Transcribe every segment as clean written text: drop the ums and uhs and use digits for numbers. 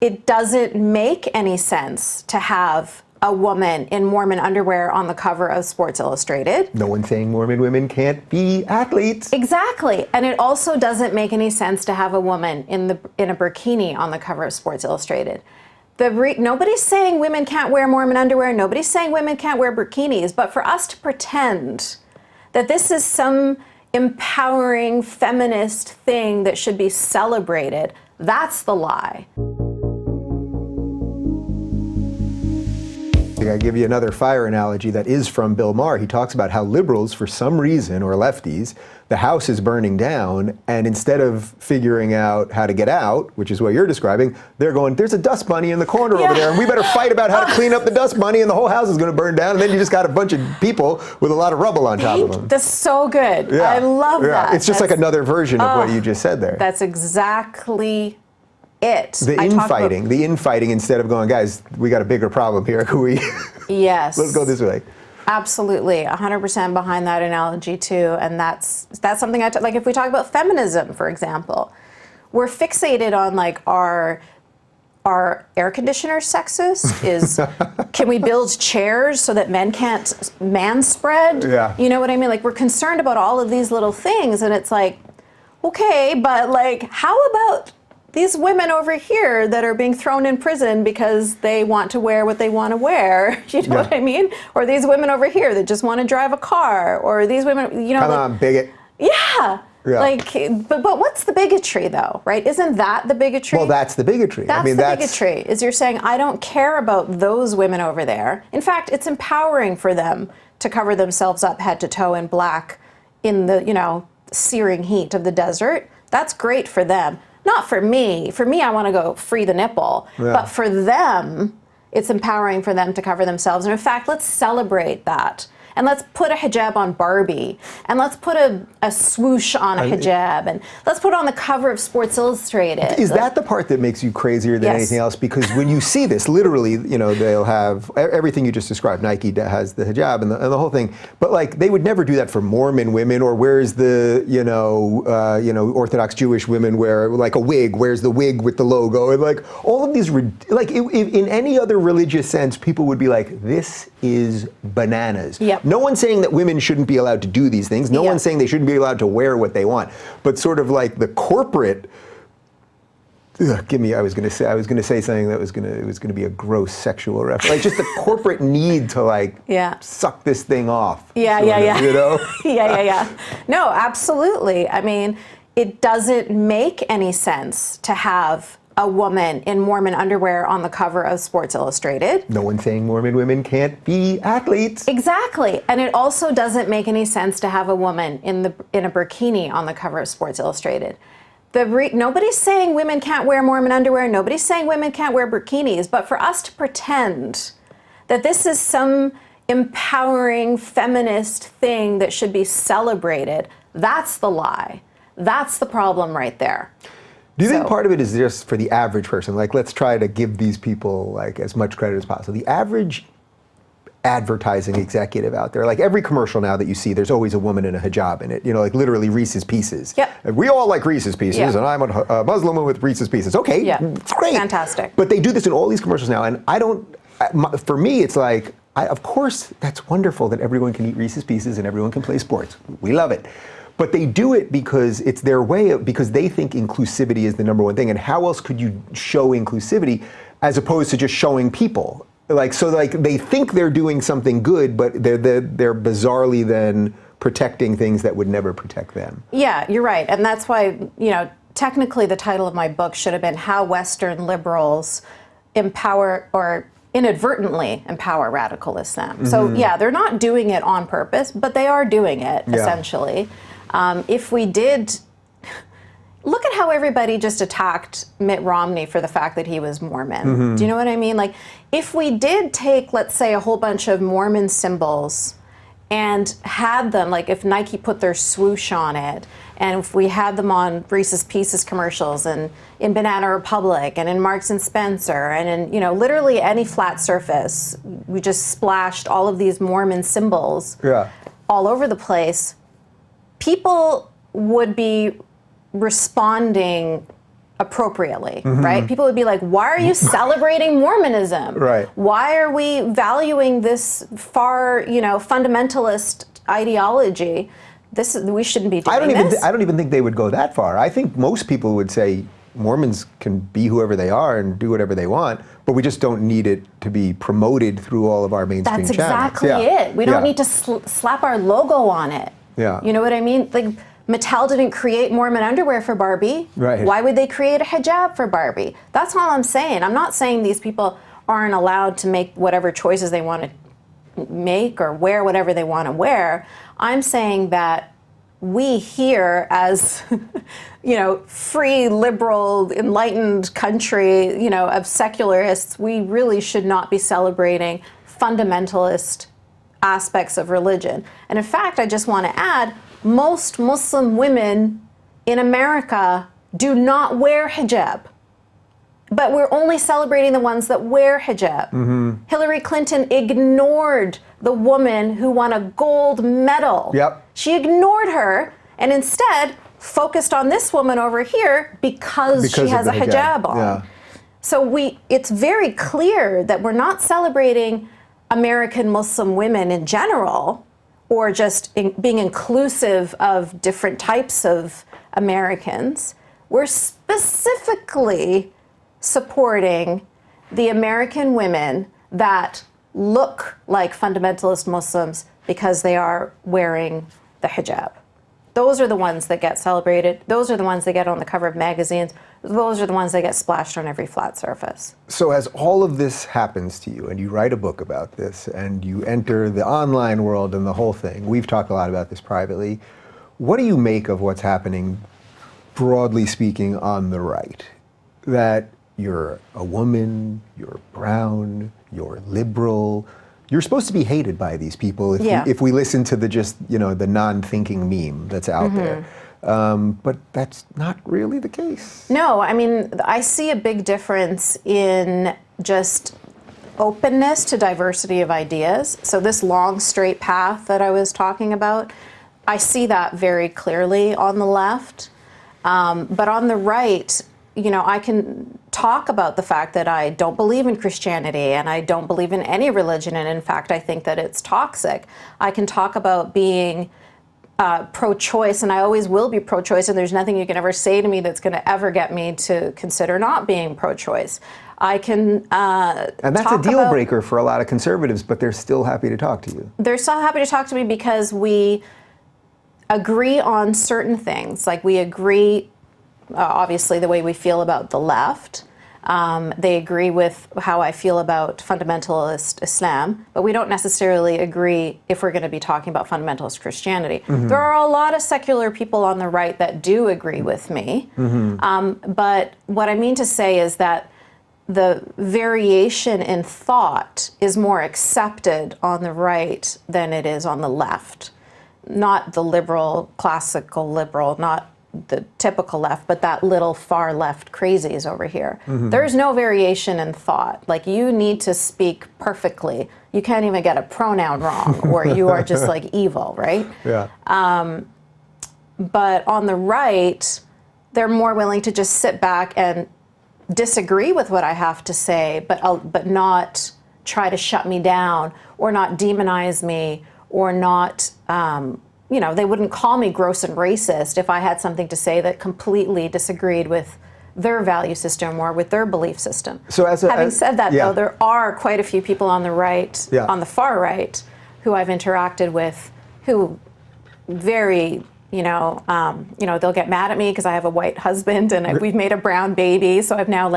It doesn't make any sense to have a woman in Mormon underwear on the cover of Sports Illustrated. No one's saying Mormon women can't be athletes. Exactly. And it also doesn't make any sense to have a woman in a burkini on the cover of Sports Illustrated. Nobody's saying women can't wear Mormon underwear. Nobody's saying women can't wear burkinis. But for us to pretend that this is some empowering feminist thing that should be celebrated, that's the lie. I give you another fire analogy that is from Bill Maher. He talks about how liberals, for some reason, or lefties, the house is burning down, and instead of figuring out how to get out, which is what you're describing, they're going, there's a dust bunny in the corner over there, and we better fight about how to clean up the dust bunny, and the whole house is going to burn down, and then you just got a bunch of people with a lot of rubble on top of them. That's so good. Yeah. I love that. It's just like another version of what you just said there. That's exactly it. The infighting instead of going, guys, we got a bigger problem here. Can we? Yes. Let's go this way. Absolutely, 100% behind that analogy too, and that's something like if we talk about feminism, for example, we're fixated on like are air conditioners sexist? Can we build chairs so that men can't man-spread? Yeah. You know what I mean? Like we're concerned about all of these little things, and it's like, okay, but like how about these women over here that are being thrown in prison because they want to wear what they want to wear, you know what I mean? Or these women over here that just want to drive a car, or these women, you know. Come on, bigot. Yeah. Like, but what's the bigotry though, right? Isn't that the bigotry? Well, that's the bigotry. That's the bigotry, is you're saying, I don't care about those women over there. In fact, it's empowering for them to cover themselves up head to toe in black in the, you know, searing heat of the desert. That's great for them. Not for me. For me, I want to go free the nipple. Yeah. But for them, it's empowering for them to cover themselves. And in fact, let's celebrate that. And let's put a hijab on Barbie. And let's put a swoosh on a hijab. And let's put it on the cover of Sports Illustrated. Is that the part that makes you crazier than anything else? Because when you see this, literally, you know, they'll have everything you just described. Nike has the hijab and the whole thing. But like, they would never do that for Mormon women, or where's the, you know, Orthodox Jewish women wear like a wig. Where's the wig with the logo? And like all of these, like in any other religious sense, people would be like, this is bananas. Yep. No one's saying that women shouldn't be allowed to do these things. No one's saying they shouldn't be allowed to wear what they want. But sort of like the corporate, I was going to say something that was going to be a gross sexual reference. Like just the corporate need to like suck this thing off. Yeah. You know? Yeah. No, absolutely. I mean, it doesn't make any sense to have a woman in Mormon underwear on the cover of Sports Illustrated. No one's saying Mormon women can't be athletes. Exactly. And it also doesn't make any sense to have a woman in a burkini on the cover of Sports Illustrated. Nobody's saying women can't wear Mormon underwear. Nobody's saying women can't wear burkinis. But for us to pretend that this is some empowering feminist thing that should be celebrated, that's the lie. That's the problem right there. Do you think part of it is just for the average person? Like, let's try to give these people like as much credit as possible. The average advertising executive out there, like every commercial now that you see, there's always a woman in a hijab in it. You know, like literally Reese's Pieces. Yep. And we all like Reese's Pieces, and I'm a Muslim woman with Reese's Pieces. Okay, it's great. Fantastic. But they do this in all these commercials now, and for me, it's like, of course, that's wonderful that everyone can eat Reese's Pieces and everyone can play sports. We love it. But they do it because it's their way because they think inclusivity is the number one thing. And how else could you show inclusivity as opposed to just showing people? Like, so like they think they're doing something good, but they're bizarrely then protecting things that would never protect them. Yeah, you're right. And that's why, you know, technically the title of my book should have been How Western Liberals Empower or Inadvertently Empower Radicalism. So yeah, they're not doing it on purpose, but they are doing it essentially. If we did, look at how everybody just attacked Mitt Romney for the fact that he was Mormon. Do you know what I mean? Like, if we did take, let's say, a whole bunch of Mormon symbols and had them, like if Nike put their swoosh on it, and if we had them on Reese's Pieces commercials and in Banana Republic and in Marks and Spencer and in, you know, literally any flat surface, we just splashed all of these Mormon symbols all over the place, people would be responding appropriately, right? People would be like, why are you celebrating Mormonism? Right. Why are we valuing this far, fundamentalist ideology? We shouldn't be doing this. I don't even think they would go that far. I think most people would say Mormons can be whoever they are and do whatever they want, but we just don't need it to be promoted through all of our mainstream That's channels. exactly it. We don't need to slap our logo on it. Yeah. You know what I mean? Like, Mattel didn't create Mormon underwear for Barbie. Right. Why would they create a hijab for Barbie? That's all I'm saying. I'm not saying these people aren't allowed to make whatever choices they want to make or wear whatever they want to wear. I'm saying that we here as, free, liberal, enlightened country, of secularists, we really should not be celebrating fundamentalist aspects of religion. And in fact, I just want to add, most Muslim women in America do not wear hijab. But we're only celebrating the ones that wear hijab. Hillary Clinton ignored the woman who won a gold medal. Yep. She ignored her and instead focused on this woman over here because she has a hijab on. Yeah. So it's very clear that we're not celebrating American Muslim women in general, or just being inclusive of different types of Americans. We're specifically supporting the American women that look like fundamentalist Muslims because they are wearing the hijab. Those are the ones that get celebrated. Those are the ones that get on the cover of magazines. Those are the ones that get splashed on every flat surface. So as all of this happens to you and you write a book about this and you enter the online world and the whole thing, we've talked a lot about this privately, what do you make of what's happening, broadly speaking, on the right? That you're a woman, you're brown, you're liberal, you're supposed to be hated by these people if we listen to the non-thinking meme that's out there. But that's not really the case. No, I mean, I see a big difference in just openness to diversity of ideas. So this long, straight path that I was talking about, I see that very clearly on the left. But on the right, I can talk about the fact that I don't believe in Christianity and I don't believe in any religion. And in fact, I think that it's toxic. I can talk about being pro-choice, and I always will be pro-choice, and there's nothing you can ever say to me that's going to ever get me to consider not being pro-choice. I can and that's a deal breaker for a lot of conservatives, but they're still happy to talk to you. They're still happy to talk to me because we agree on certain things. Like we agree, obviously, the way we feel about the left. They agree with how I feel about fundamentalist Islam, but we don't necessarily agree if we're going to be talking about fundamentalist Christianity. There are a lot of secular people on the right that do agree with me, but what I mean to say is that the variation in thought is more accepted on the right than it is on the left. Not the liberal, classical liberal, not the typical left, but that little far left crazies over here. There's no variation in thought. Like, you need to speak perfectly. You can't even get a pronoun wrong, or you are just like evil, right? Yeah. But on the right, they're more willing to just sit back and disagree with what I have to say, but not try to shut me down or not demonize me or not. They wouldn't call me gross and racist if I had something to say that completely disagreed with their value system or with their belief system. So having said that, though, there are quite a few people on the right, on the far right, who I've interacted with, who very, they'll get mad at me because I have a white husband and we've made a brown baby, so I've now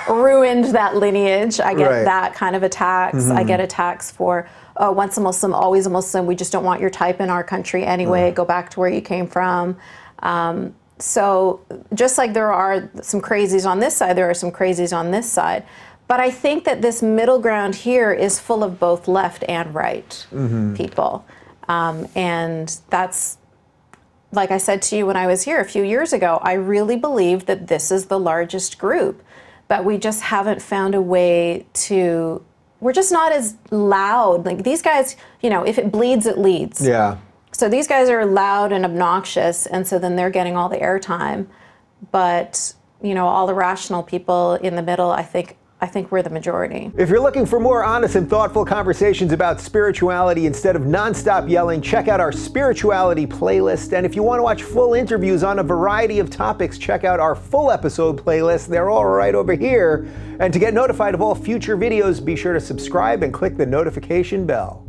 ruined that lineage. I get that kind of attacks. I get attacks for, once a Muslim, always a Muslim. We just don't want your type in our country anyway. Go back to where you came from. So just like there are some crazies on this side, there are some crazies on this side. But I think that this middle ground here is full of both left and right people. And that's, like I said to you when I was here a few years ago, I really believe that this is the largest group. But we just haven't found a way to... We're just not as loud. Like these guys, if it bleeds, it leads. Yeah. So these guys are loud and obnoxious, and so then they're getting all the airtime. But all the rational people in the middle, I think we're the majority. If you're looking for more honest and thoughtful conversations about spirituality instead of nonstop yelling, check out our spirituality playlist. And if you want to watch full interviews on a variety of topics, check out our full episode playlist. They're all right over here. And to get notified of all future videos, be sure to subscribe and click the notification bell.